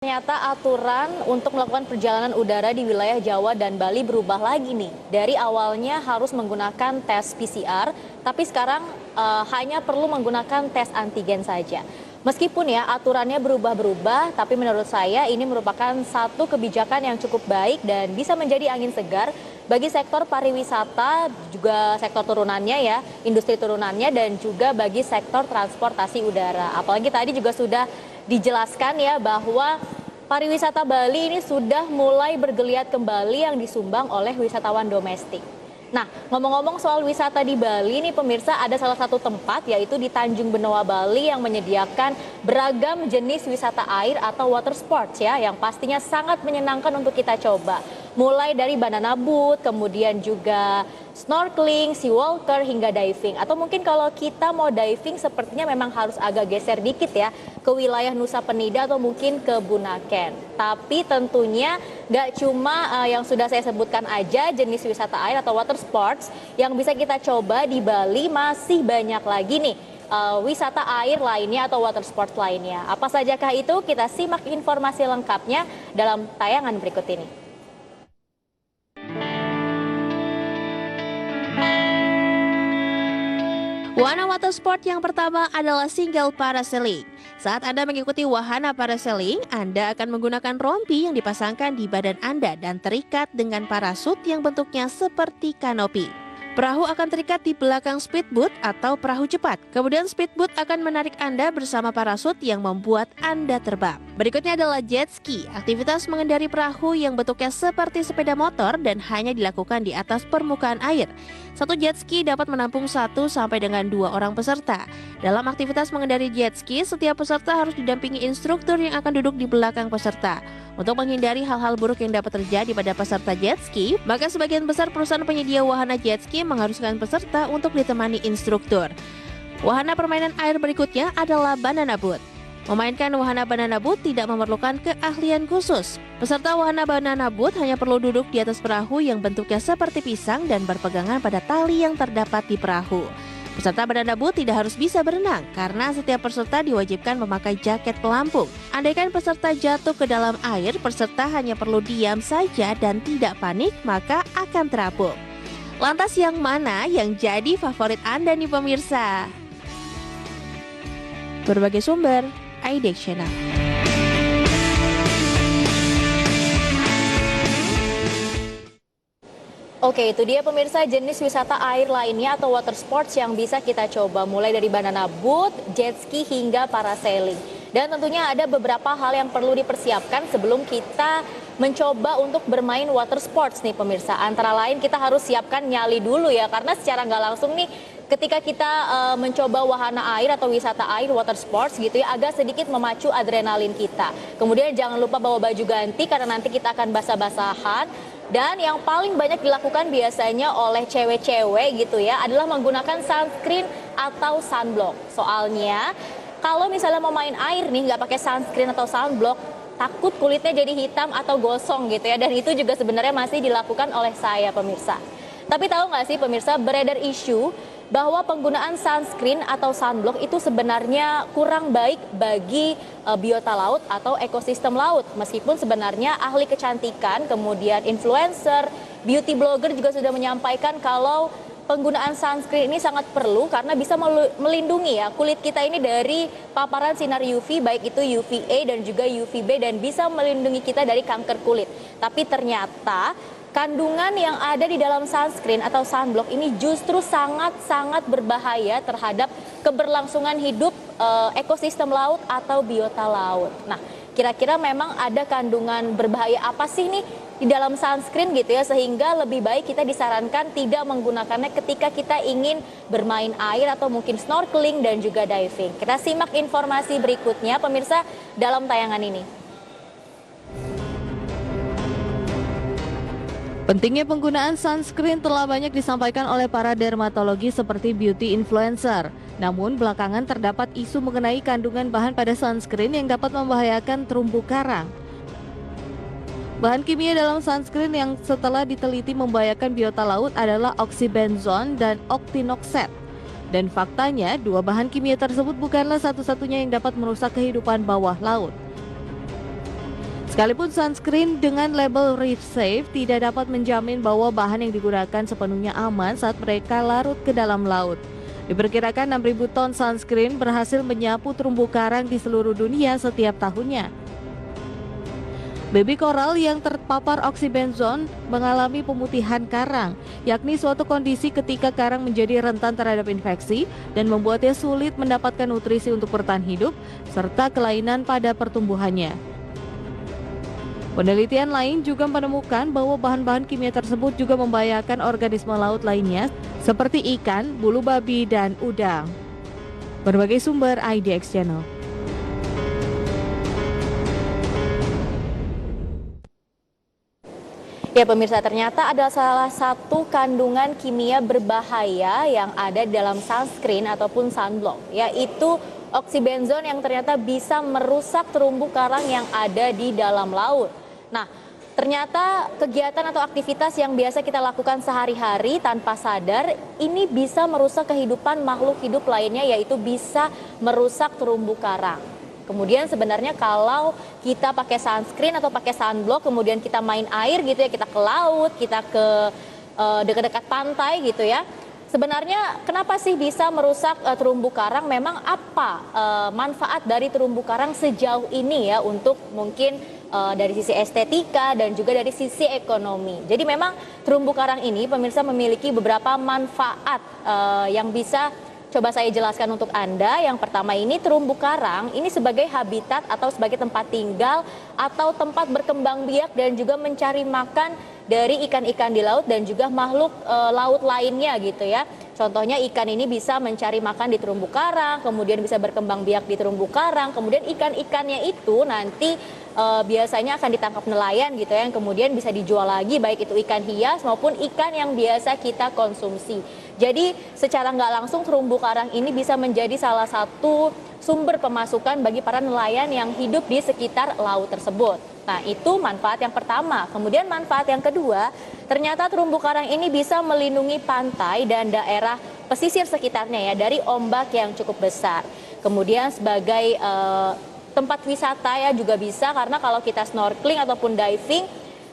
Ternyata aturan untuk melakukan perjalanan udara di wilayah Jawa dan Bali berubah lagi nih. Dari awalnya harus menggunakan tes PCR, tapi sekarang hanya perlu menggunakan tes antigen saja. Meskipun ya aturannya berubah-berubah, tapi menurut saya ini merupakan satu kebijakan yang cukup baik dan bisa menjadi angin segar bagi sektor pariwisata, juga sektor turunannya ya, industri turunannya, dan juga bagi sektor transportasi udara. Apalagi tadi juga sudah dijelaskan ya bahwa pariwisata Bali ini sudah mulai bergeliat kembali yang disumbang oleh wisatawan domestik. Nah, ngomong-ngomong soal wisata di Bali nih pemirsa, ada salah satu tempat yaitu di Tanjung Benoa Bali yang menyediakan beragam jenis wisata air atau water sports ya, yang pastinya sangat menyenangkan untuk kita coba. Mulai dari banana boat, kemudian juga snorkeling, sea walker, hingga diving. Atau mungkin kalau kita mau diving sepertinya memang harus agak geser dikit ya ke wilayah Nusa Penida atau mungkin ke Bunaken. Tapi tentunya nggak cuma yang sudah saya sebutkan aja jenis wisata air atau water sports yang bisa kita coba di Bali, masih banyak lagi nih wisata air lainnya atau water sports lainnya. Apa sajakah itu? Kita simak informasi lengkapnya dalam tayangan berikut ini. Wahana water sport yang pertama adalah single parasailing. Saat Anda mengikuti wahana parasailing, Anda akan menggunakan rompi yang dipasangkan di badan Anda dan terikat dengan parasut yang bentuknya seperti kanopi. Perahu akan terikat di belakang speedboat atau perahu cepat. Kemudian speedboat akan menarik Anda bersama parasut yang membuat Anda terbang. Berikutnya adalah jet ski, aktivitas mengendari perahu yang bentuknya seperti sepeda motor dan hanya dilakukan di atas permukaan air. Satu jet ski dapat menampung 1 sampai dengan 2 orang peserta. Dalam aktivitas mengendari jet ski, setiap peserta harus didampingi instruktur yang akan duduk di belakang peserta. Untuk menghindari hal-hal buruk yang dapat terjadi pada peserta jet ski, maka sebagian besar perusahaan penyedia wahana jet ski mengharuskan peserta untuk ditemani instruktur. Wahana permainan air berikutnya adalah banana boat. Memainkan wahana banana boat tidak memerlukan keahlian khusus. Peserta wahana banana boat hanya perlu duduk di atas perahu yang bentuknya seperti pisang dan berpegangan pada tali yang terdapat di perahu. Peserta banana boat tidak harus bisa berenang karena setiap peserta diwajibkan memakai jaket pelampung. Andaikan peserta jatuh ke dalam air, peserta hanya perlu diam saja dan tidak panik, maka akan terapung. Lantas yang mana yang jadi favorit Anda nih pemirsa? Berbagai sumber, IDEX Channel. Oke, itu dia pemirsa jenis wisata air lainnya atau water sports yang bisa kita coba. Mulai dari banana boat, jet ski, hingga parasailing. Dan tentunya ada beberapa hal yang perlu dipersiapkan sebelum kita mencoba untuk bermain water sports nih pemirsa. Antara lain kita harus siapkan nyali dulu ya, karena secara nggak langsung nih ketika kita mencoba wahana air atau wisata air water sports gitu ya, agak sedikit memacu adrenalin kita. Kemudian jangan lupa bawa baju ganti karena nanti kita akan basah-basahan. Dan yang paling banyak dilakukan biasanya oleh cewek-cewek gitu ya adalah menggunakan sunscreen atau sunblock. Soalnya kalau misalnya mau main air nih nggak pakai sunscreen atau sunblock, takut kulitnya jadi hitam atau gosong gitu ya. Dan itu juga sebenarnya masih dilakukan oleh saya pemirsa. Tapi tahu nggak sih pemirsa, beredar isu bahwa penggunaan sunscreen atau sunblock itu sebenarnya kurang baik bagi biota laut atau ekosistem laut. Meskipun sebenarnya ahli kecantikan, kemudian influencer, beauty blogger juga sudah menyampaikan kalau penggunaan sunscreen ini sangat perlu karena bisa melindungi ya kulit kita ini dari paparan sinar UV, baik itu UVA dan juga UVB, dan bisa melindungi kita dari kanker kulit. Tapi ternyata kandungan yang ada di dalam sunscreen atau sunblock ini justru sangat-sangat berbahaya terhadap keberlangsungan hidup ekosistem laut atau biota laut. Nah, kira-kira memang ada kandungan berbahaya apa sih nih di dalam sunscreen gitu ya, sehingga lebih baik kita disarankan tidak menggunakannya ketika kita ingin bermain air atau mungkin snorkeling dan juga diving. Kita simak informasi berikutnya pemirsa dalam tayangan ini. Pentingnya penggunaan sunscreen telah banyak disampaikan oleh para dermatologi seperti beauty influencer. Namun belakangan terdapat isu mengenai kandungan bahan pada sunscreen yang dapat membahayakan terumbu karang. Bahan kimia dalam sunscreen yang setelah diteliti membahayakan biota laut adalah oksybenzone dan octinoxate. Dan faktanya, dua bahan kimia tersebut bukanlah satu-satunya yang dapat merusak kehidupan bawah laut. Sekalipun sunscreen dengan label Reef Safe tidak dapat menjamin bahwa bahan yang digunakan sepenuhnya aman saat mereka larut ke dalam laut. Diperkirakan 6.000 ton sunscreen berhasil menyapu terumbu karang di seluruh dunia setiap tahunnya. Baby koral yang terpapar oksibenzon mengalami pemutihan karang, yakni suatu kondisi ketika karang menjadi rentan terhadap infeksi dan membuatnya sulit mendapatkan nutrisi untuk bertahan hidup, serta kelainan pada pertumbuhannya. Penelitian lain juga menemukan bahwa bahan-bahan kimia tersebut juga membahayakan organisme laut lainnya, seperti ikan, bulu babi, dan udang. Berbagai sumber IDX Channel. Ya pemirsa, ternyata ada salah satu kandungan kimia berbahaya yang ada di dalam sunscreen ataupun sunblock, yaitu oksibenzon yang ternyata bisa merusak terumbu karang yang ada di dalam laut. Nah, ternyata kegiatan atau aktivitas yang biasa kita lakukan sehari-hari tanpa sadar ini bisa merusak kehidupan makhluk hidup lainnya, yaitu bisa merusak terumbu karang. Kemudian sebenarnya kalau kita pakai sunscreen atau pakai sunblock, kemudian kita main air gitu ya, kita ke laut, kita ke dekat-dekat pantai gitu ya. Sebenarnya kenapa sih bisa merusak terumbu karang? Memang apa manfaat dari terumbu karang sejauh ini ya untuk mungkin dari sisi estetika dan juga dari sisi ekonomi. Jadi memang terumbu karang ini pemirsa memiliki beberapa manfaat yang bisa coba saya jelaskan untuk Anda. Yang pertama ini terumbu karang ini sebagai habitat atau sebagai tempat tinggal atau tempat berkembang biak dan juga mencari makan dari ikan-ikan di laut dan juga makhluk laut lainnya gitu ya. Contohnya ikan ini bisa mencari makan di terumbu karang, kemudian bisa berkembang biak di terumbu karang, kemudian ikan-ikannya itu nanti biasanya akan ditangkap nelayan gitu ya, yang kemudian bisa dijual lagi baik itu ikan hias maupun ikan yang biasa kita konsumsi. Jadi secara nggak langsung terumbu karang ini bisa menjadi salah satu sumber pemasukan bagi para nelayan yang hidup di sekitar laut tersebut. Nah, itu manfaat yang pertama. Kemudian manfaat yang kedua, ternyata terumbu karang ini bisa melindungi pantai dan daerah pesisir sekitarnya ya dari ombak yang cukup besar. Kemudian sebagai tempat wisata ya juga bisa, karena kalau kita snorkeling ataupun diving,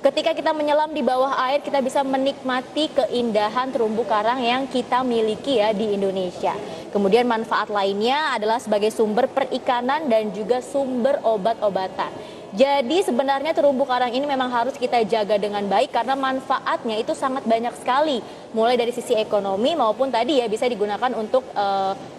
ketika kita menyelam di bawah air, kita bisa menikmati keindahan terumbu karang yang kita miliki ya di Indonesia. Kemudian manfaat lainnya adalah sebagai sumber perikanan dan juga sumber obat-obatan. Jadi sebenarnya terumbu karang ini memang harus kita jaga dengan baik karena manfaatnya itu sangat banyak sekali. Mulai dari sisi ekonomi maupun tadi ya bisa digunakan untuk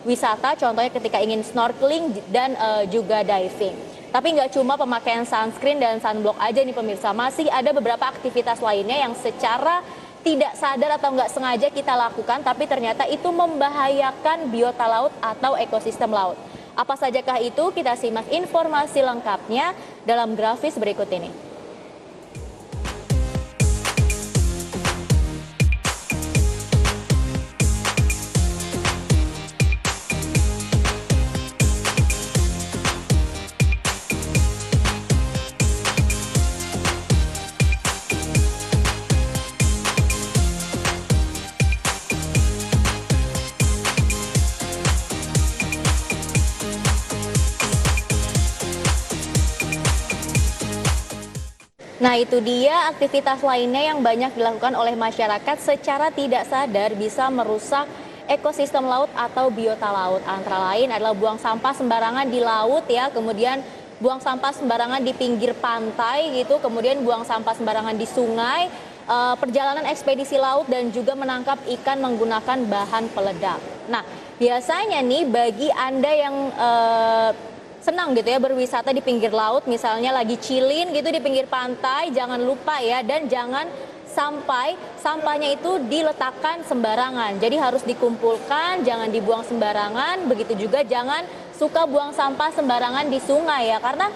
wisata, contohnya ketika ingin snorkeling dan juga diving. Tapi nggak cuma pemakaian sunscreen dan sunblock aja nih pemirsa, masih ada beberapa aktivitas lainnya yang secara tidak sadar atau nggak sengaja kita lakukan, tapi ternyata itu membahayakan biota laut atau ekosistem laut. Apa sajakah itu? Kita simak informasi lengkapnya dalam grafis berikut ini. Nah, itu dia aktivitas lainnya yang banyak dilakukan oleh masyarakat secara tidak sadar bisa merusak ekosistem laut atau biota laut. Antara lain adalah buang sampah sembarangan di laut ya, kemudian buang sampah sembarangan di pinggir pantai gitu, kemudian buang sampah sembarangan di sungai, perjalanan ekspedisi laut dan juga menangkap ikan menggunakan bahan peledak. Nah, biasanya nih bagi Anda yang senang gitu ya berwisata di pinggir laut, misalnya lagi chillin gitu di pinggir pantai, jangan lupa ya, dan jangan sampai sampahnya itu diletakkan sembarangan. Jadi harus dikumpulkan, jangan dibuang sembarangan. Begitu juga jangan suka buang sampah sembarangan di sungai ya, karena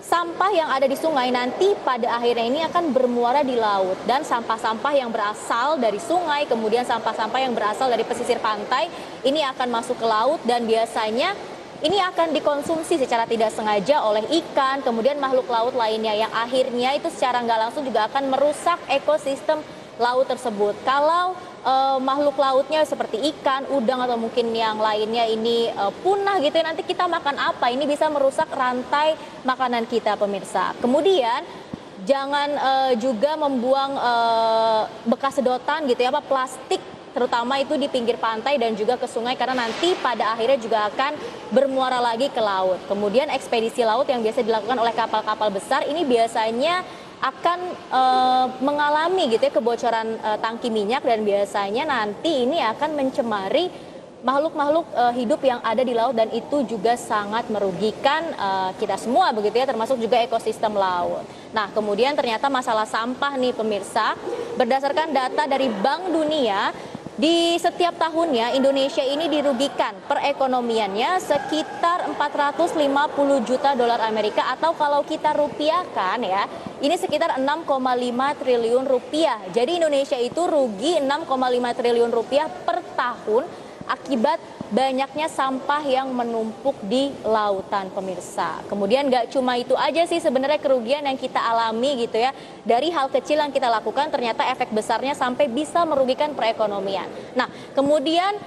sampah yang ada di sungai nanti pada akhirnya ini akan bermuara di laut, dan sampah-sampah yang berasal dari sungai, kemudian sampah-sampah yang berasal dari pesisir pantai ini akan masuk ke laut, dan biasanya ini akan dikonsumsi secara tidak sengaja oleh ikan, kemudian makhluk laut lainnya yang akhirnya itu secara nggak langsung juga akan merusak ekosistem laut tersebut. Kalau makhluk lautnya seperti ikan, udang atau mungkin yang lainnya ini punah gitu ya, nanti kita makan apa? Ini bisa merusak rantai makanan kita, pemirsa. Kemudian jangan juga membuang bekas sedotan gitu ya, plastik terutama itu di pinggir pantai dan juga ke sungai, karena nanti pada akhirnya juga akan bermuara lagi ke laut. Kemudian ekspedisi laut yang biasa dilakukan oleh kapal-kapal besar ini biasanya akan mengalami gitu ya kebocoran tangki minyak, dan biasanya nanti ini akan mencemari makhluk-makhluk hidup yang ada di laut, dan itu juga sangat merugikan kita semua begitu ya, termasuk juga ekosistem laut. Nah, kemudian ternyata masalah sampah nih pemirsa, berdasarkan data dari Bank Dunia, di setiap tahunnya Indonesia ini dirugikan perekonomiannya sekitar 450 juta dolar Amerika, atau kalau kita rupiahkan ya, ini sekitar 6,5 triliun rupiah. Jadi Indonesia itu rugi 6,5 triliun rupiah per tahun akibat banyaknya sampah yang menumpuk di lautan, pemirsa. Kemudian nggak cuma itu aja sih sebenarnya kerugian yang kita alami gitu ya. Dari hal kecil yang kita lakukan ternyata efek besarnya sampai bisa merugikan perekonomian. Nah, kemudian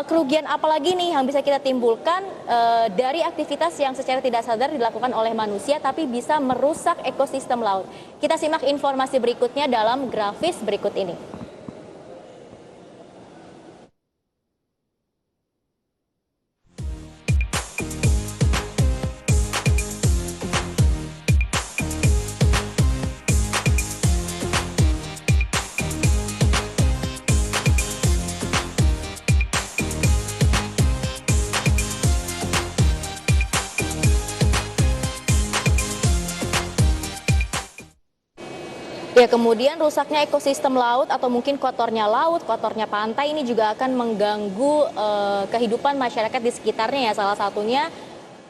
kerugian apa lagi nih yang bisa kita timbulkan dari aktivitas yang secara tidak sadar dilakukan oleh manusia tapi bisa merusak ekosistem laut. Kita simak informasi berikutnya dalam grafis berikut ini. Ya, kemudian rusaknya ekosistem laut atau mungkin kotornya laut, kotornya pantai ini juga akan mengganggu kehidupan masyarakat di sekitarnya ya. Salah satunya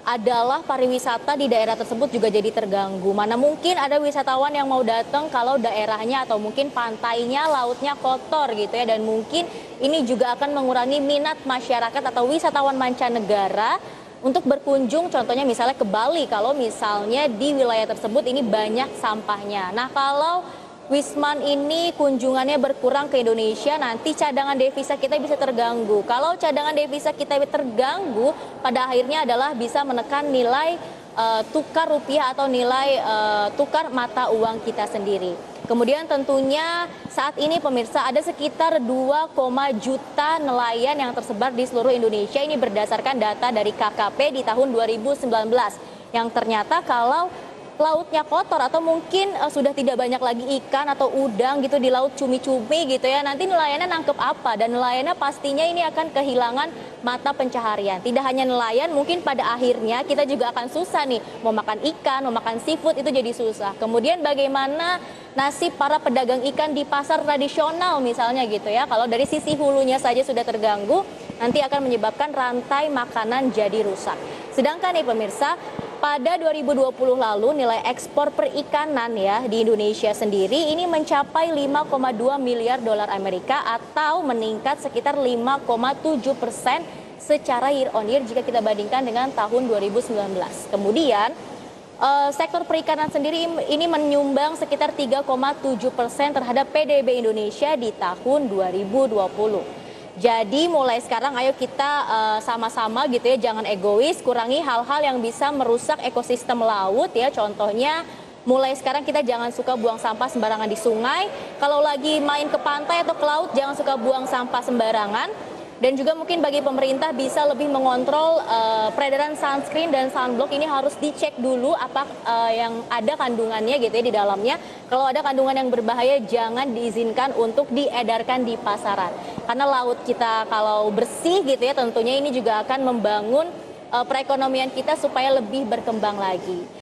adalah pariwisata di daerah tersebut juga jadi terganggu. Mana mungkin ada wisatawan yang mau datang kalau daerahnya atau mungkin pantainya, lautnya kotor gitu ya. Dan mungkin ini juga akan mengurangi minat masyarakat atau wisatawan mancanegara untuk berkunjung, contohnya misalnya ke Bali, kalau misalnya di wilayah tersebut ini banyak sampahnya. Nah, kalau Wisman ini kunjungannya berkurang ke Indonesia, nanti cadangan devisa kita bisa terganggu. Kalau cadangan devisa kita terganggu, pada akhirnya adalah bisa menekan nilai tukar rupiah atau nilai tukar mata uang kita sendiri. Kemudian tentunya saat ini pemirsa ada sekitar 2, juta nelayan yang tersebar di seluruh Indonesia. Ini berdasarkan data dari KKP di tahun 2019. Yang ternyata kalau lautnya kotor atau mungkin sudah tidak banyak lagi ikan atau udang gitu di laut, cumi-cumi gitu ya, nanti nelayannya nangkep apa? Dan nelayannya pastinya ini akan kehilangan mata pencaharian. Tidak hanya nelayan, mungkin pada akhirnya kita juga akan susah nih mau makan ikan, mau makan seafood, itu jadi susah. Kemudian bagaimana nasib para pedagang ikan di pasar tradisional misalnya gitu ya, kalau dari sisi hulunya saja sudah terganggu, nanti akan menyebabkan rantai makanan jadi rusak. Sedangkan nih pemirsa, pada 2020 lalu nilai ekspor perikanan ya di Indonesia sendiri ini mencapai 5,2 miliar dolar Amerika atau meningkat sekitar 5,7% secara year on year jika kita bandingkan dengan tahun 2019. Kemudian sektor perikanan sendiri ini menyumbang sekitar 3,7% terhadap PDB Indonesia di tahun 2020. Jadi mulai sekarang ayo kita sama-sama gitu ya, jangan egois, kurangi hal-hal yang bisa merusak ekosistem laut ya. Contohnya mulai sekarang kita jangan suka buang sampah sembarangan di sungai. Kalau lagi main ke pantai atau ke laut jangan suka buang sampah sembarangan. Dan juga mungkin bagi pemerintah bisa lebih mengontrol peredaran sunscreen dan sunblock, ini harus dicek dulu apa yang ada kandungannya gitu ya di dalamnya. Kalau ada kandungan yang berbahaya jangan diizinkan untuk diedarkan di pasaran. Karena laut kita kalau bersih gitu ya, tentunya ini juga akan membangun perekonomian kita supaya lebih berkembang lagi.